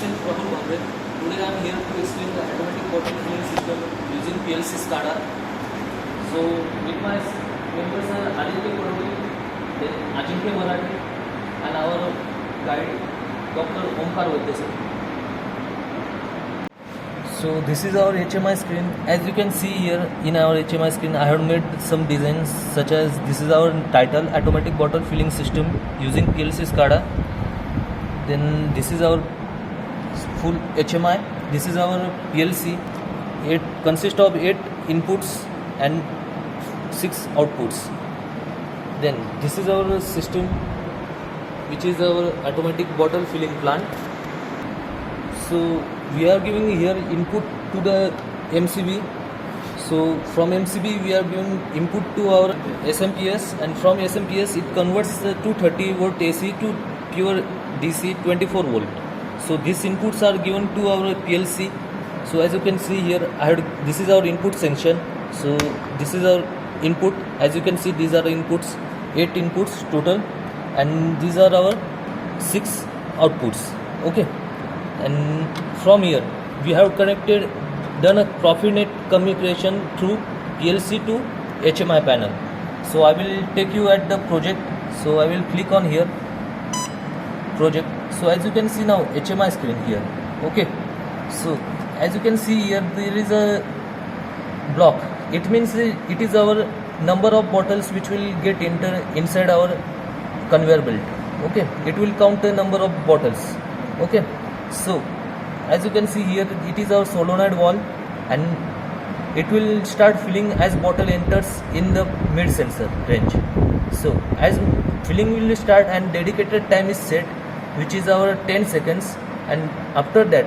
Today I am here to explain the automatic bottle filling system using PLC SCADA. So with my members are Ajinkya Marathi and our guide Dr. Omkar Vaidya. So this is our HMI screen. As you can see here in our HMI screen, I have made some designs such as this is our title, automatic bottle filling system using PLC SCADA. Then this is our full HMI. This is our PLC. It consists of 8 inputs and 6 outputs. Then this is our system, which is our automatic bottle filling plant. So we are giving here input to the MCB. So from MCB we are giving input to our SMPS, and from SMPS it converts the 230 volt AC to pure DC 24 volt. So these inputs are given to our PLC. So as you can see here, this is our input section. So this is our input. As you can see, these are the inputs, 8 inputs total, and these are our 6 outputs. Okay. And from here we have done a Profinet communication through PLC to HMI panel. So I will take you at the project. So I will click on here, project. So as you can see now, HMI screen here. Okay. So as you can see here, there is a block. It means it is our number of bottles which will get inside our conveyor belt. Okay. It will count the number of bottles. Okay. So as you can see here, it is our solenoid valve, and it will start filling as bottle enters in the mid sensor range. So as filling will start and dedicated time is set, which is our 10 seconds, and after that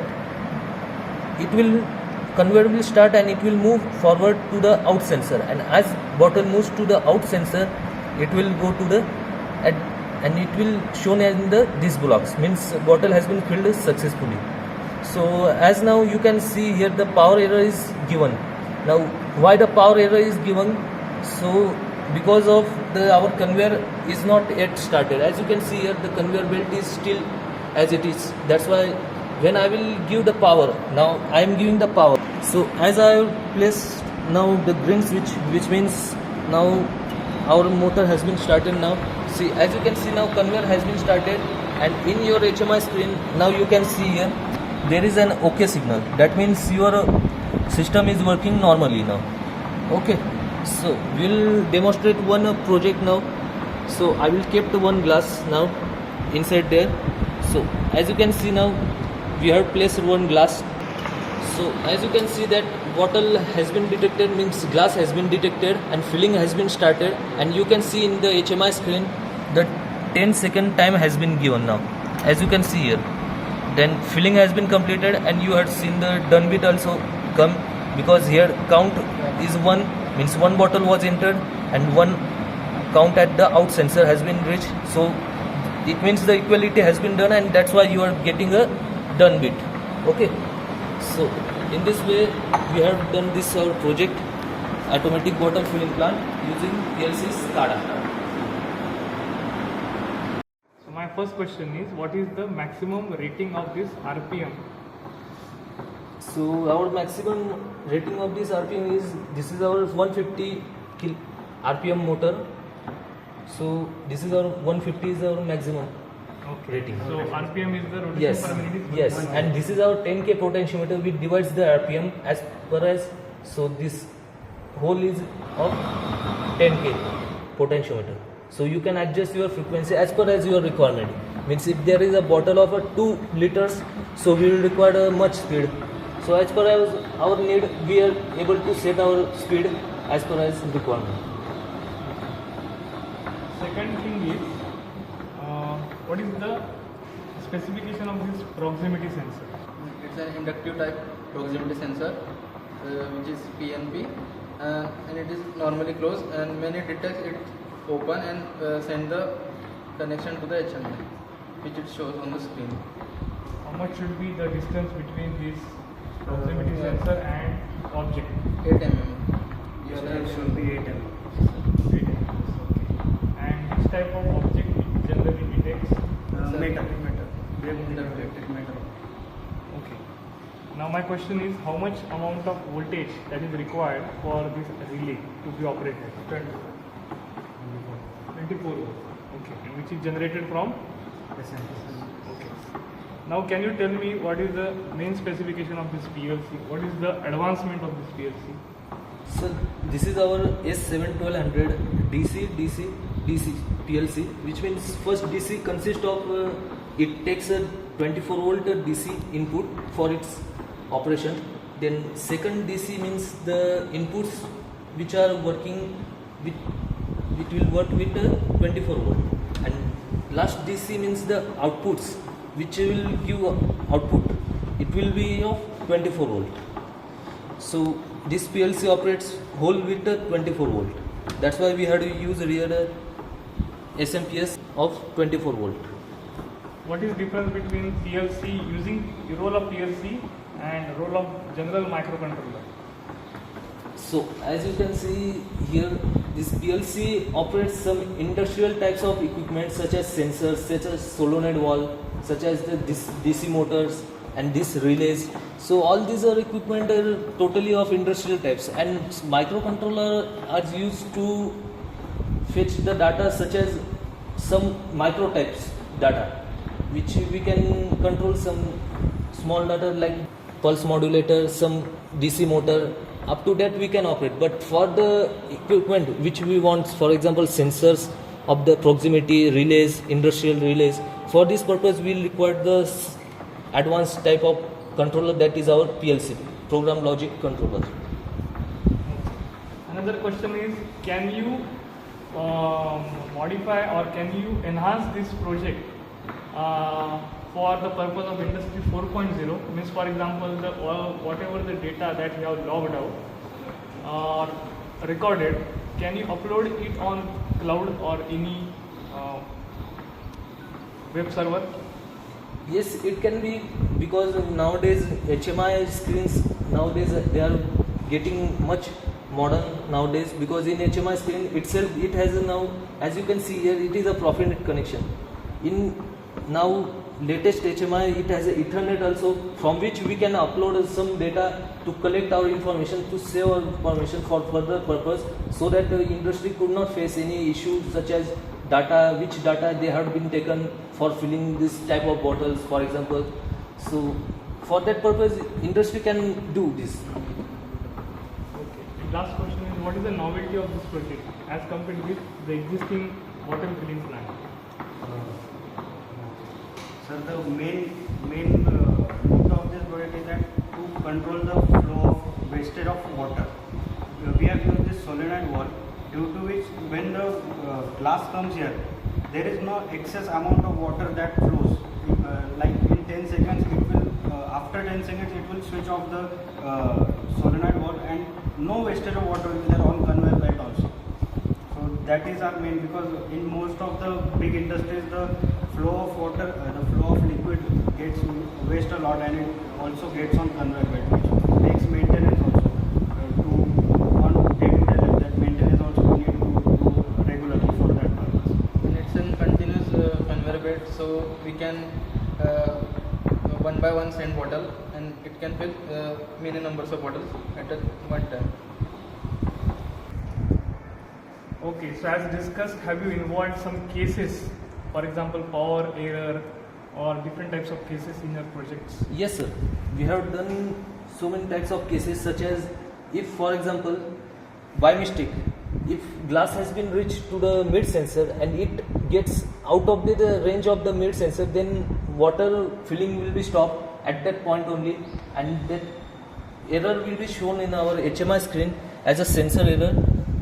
conveyor will start and it will move forward to the out sensor, and as bottle moves to the out sensor, it will go to the and it will shown in these blocks, means bottle has been filled successfully. So as now you can see here, the power error is given. Now why the power error is given? So because of our conveyor is not yet started. As you can see here, the conveyor belt is still as it is. That's why when I will give the power, now I am giving the power. So as I have placed now the green switch, which means now our motor has been started now. See, as you can see now, conveyor has been started, and in your HMI screen now you can see here there is an OK signal. That means your system is working normally now. Okay. So we will demonstrate one project now. So I will keep the one glass now inside there. So as you can see now, we have placed one glass. So as you can see that bottle has been detected, means glass has been detected and filling has been started, and you can see in the HMI screen the 10-second time has been given now. As you can see here, then filling has been completed, and you had seen the done bit also come, because here count is 1, means 1 bottle was entered and 1 count at the out sensor has been reached. So it means the equality has been done, and that's why you are getting a done bit. Okay. So in this way we have done this our project, automatic bottle filling plant using PLC SCADA. So my first question is, what is the maximum rating of this RPM? So our maximum rating of this RPM is, this is our 150 RPM motor. So this is our 150 is our maximum rating. So RPM is the rotation Yes, per minute is yes, and this is our 10K potentiometer, which divides the RPM as per as, so this whole is of 10K potentiometer. So you can adjust your frequency as per as your requirement. Means if there is a bottle of 2 liters, so we will require much speed. So as per as our need, we are able to set our speed as per as requirement. Second thing is, what is the specification of this proximity sensor? It's an inductive type proximity sensor, which is PNP, and it is normally closed, and when it detects, it open and send the connection to the HMI, which it shows on the screen. How much should be the distance between this proximity sensor and object? 8 mm. It should be 8 mm. 8 mm. Okay. And which type of object it generally detects? Metal. They will detect metal. Okay. Now my question is, how much amount of voltage that is required for this relay to be operated? 24 volts. Okay. And which is generated from? Okay. Now can you tell me what is the main specification of this PLC? What is the advancement of this PLC? So this is our S71200 DC PLC, which means first DC consists of it takes a 24 volt DC input for its operation. Then second DC means the inputs which are working with, it will work with 24 volt, and last DC means the outputs which will give output, it will be of 24 volt. So this PLC operates whole with 24 volt. That's why we had to use a real SMPS of 24 volt. What is difference between PLC using the role of PLC and role of general microcontroller? So as you can see here, this PLC operates some industrial types of equipment such as sensors, such as solenoid valve, such as the DC motors and this relays. So all these are equipment are totally of industrial types, and microcontroller are used to fetch the data such as some micro types data, which we can control some small data like pulse modulator, some DC motor. Up to that we can operate, but for the equipment which we want, for example sensors of the proximity, relays, industrial relays, for this purpose we will require the advanced type of controller, that is our PLC, program logic controller. Another question is, can you modify or can you enhance this project for the purpose of industry 4.0? Means, for example, whatever the data that you have logged out or recorded, can you upload it on cloud or any web server? Yes, it can be, because nowadays HMI screens nowadays they are getting much modern nowadays, because in HMI screen itself it has a now, as you can see here, it is a Profinet connection. In now latest HMI it has a Ethernet also, from which we can upload some data to collect our information, to save our information for further purpose, so that the industry could not face any issues such as data, which data they have been taken for filling this type of bottles, for example. So for that purpose industry can do this. Okay. Last question is, what is the novelty of this project as compared with the existing bottle filling plant? Sir, the main motive of this project is that to control the flow of wastage of water. We have used this solenoid valve, due to which when the glass comes here, there is no excess amount of water that flows. Like in 10 seconds, it will after 10 seconds it will switch off the solenoid valve, and no wastage of water will be there on conveyor belt also. So that is our main, because in most of the big industries the flow of water, the flow of liquid gets waste a lot, and it also gets on conveyor belt, which makes maintenance also to on day-to-day life. That maintenance also we need to do regularly for that purpose. And it's in continuous conveyor belt, so we can one by one send bottle, and it can fill many numbers of bottles at one time. Okay, so as discussed, have you involved some cases, for example power error or different types of cases in your projects? Yes sir, we have done so many types of cases, such as if for example by mistake if glass has been reached to the mid sensor and it gets out of the range of the mid sensor, then water filling will be stopped at that point only, and that error will be shown in our HMI screen as a sensor error.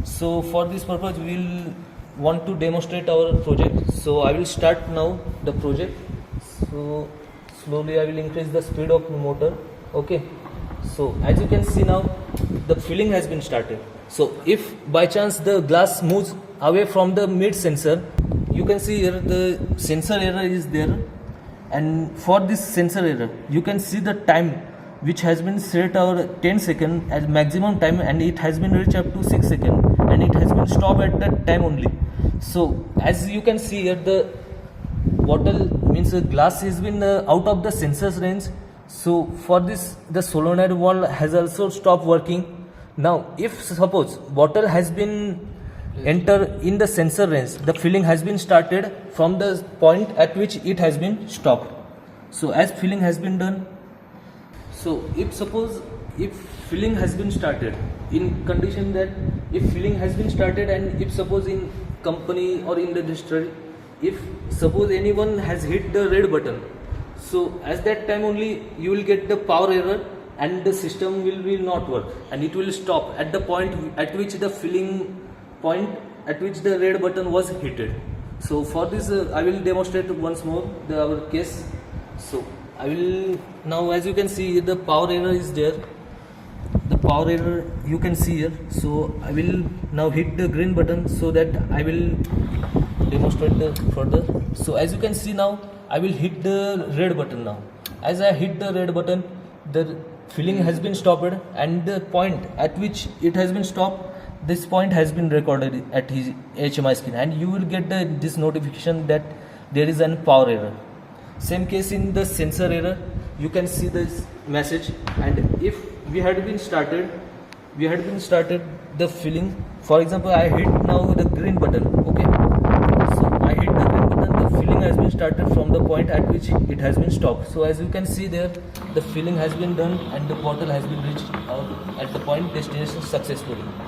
So for this purpose we will want to demonstrate our project. So I will start now the project. So slowly I will increase the speed of the motor. Okay, so as you can see now the filling has been started. So if by chance the glass moves away from the mid sensor, you can see here the sensor error is there, and for this sensor error you can see the time which has been set our 10 seconds as maximum time, and it has been reached up to 6 seconds, and it has been stopped at that time only. So as you can see here, the bottle means the glass has been out of the sensor's range, So for this, the solenoid valve has also stopped working. Now if suppose bottle has been enter in the sensor range, the filling has been started from the point at which it has been stopped. So as filling has been done, so if filling has been started, in condition that if filling has been started, and if suppose in company or in the district, if suppose anyone has hit the red button, so at that time only you will get the power error and the system will not work, and it will stop at the point at which the filling point at which the red button was hit. So for this I will demonstrate once more our case. So I will now, as you can see, the power error is there. The power error you can see here. So I will now hit the green button so that I will demonstrate further. So as you can see now, I will hit the red button now. As I hit the red button, the filling has been stopped, and the point at which it has been stopped, this point has been recorded at his HMI screen, and you will get this notification that there is an power error. Same case in the sensor error, you can see this message, and if we had been started the filling. For example, I hit now the green button. Okay, so I hit the green button, the filling has been started from the point at which it has been stopped. So as you can see there, the filling has been done and the bottle has been reached out at the point destination successfully.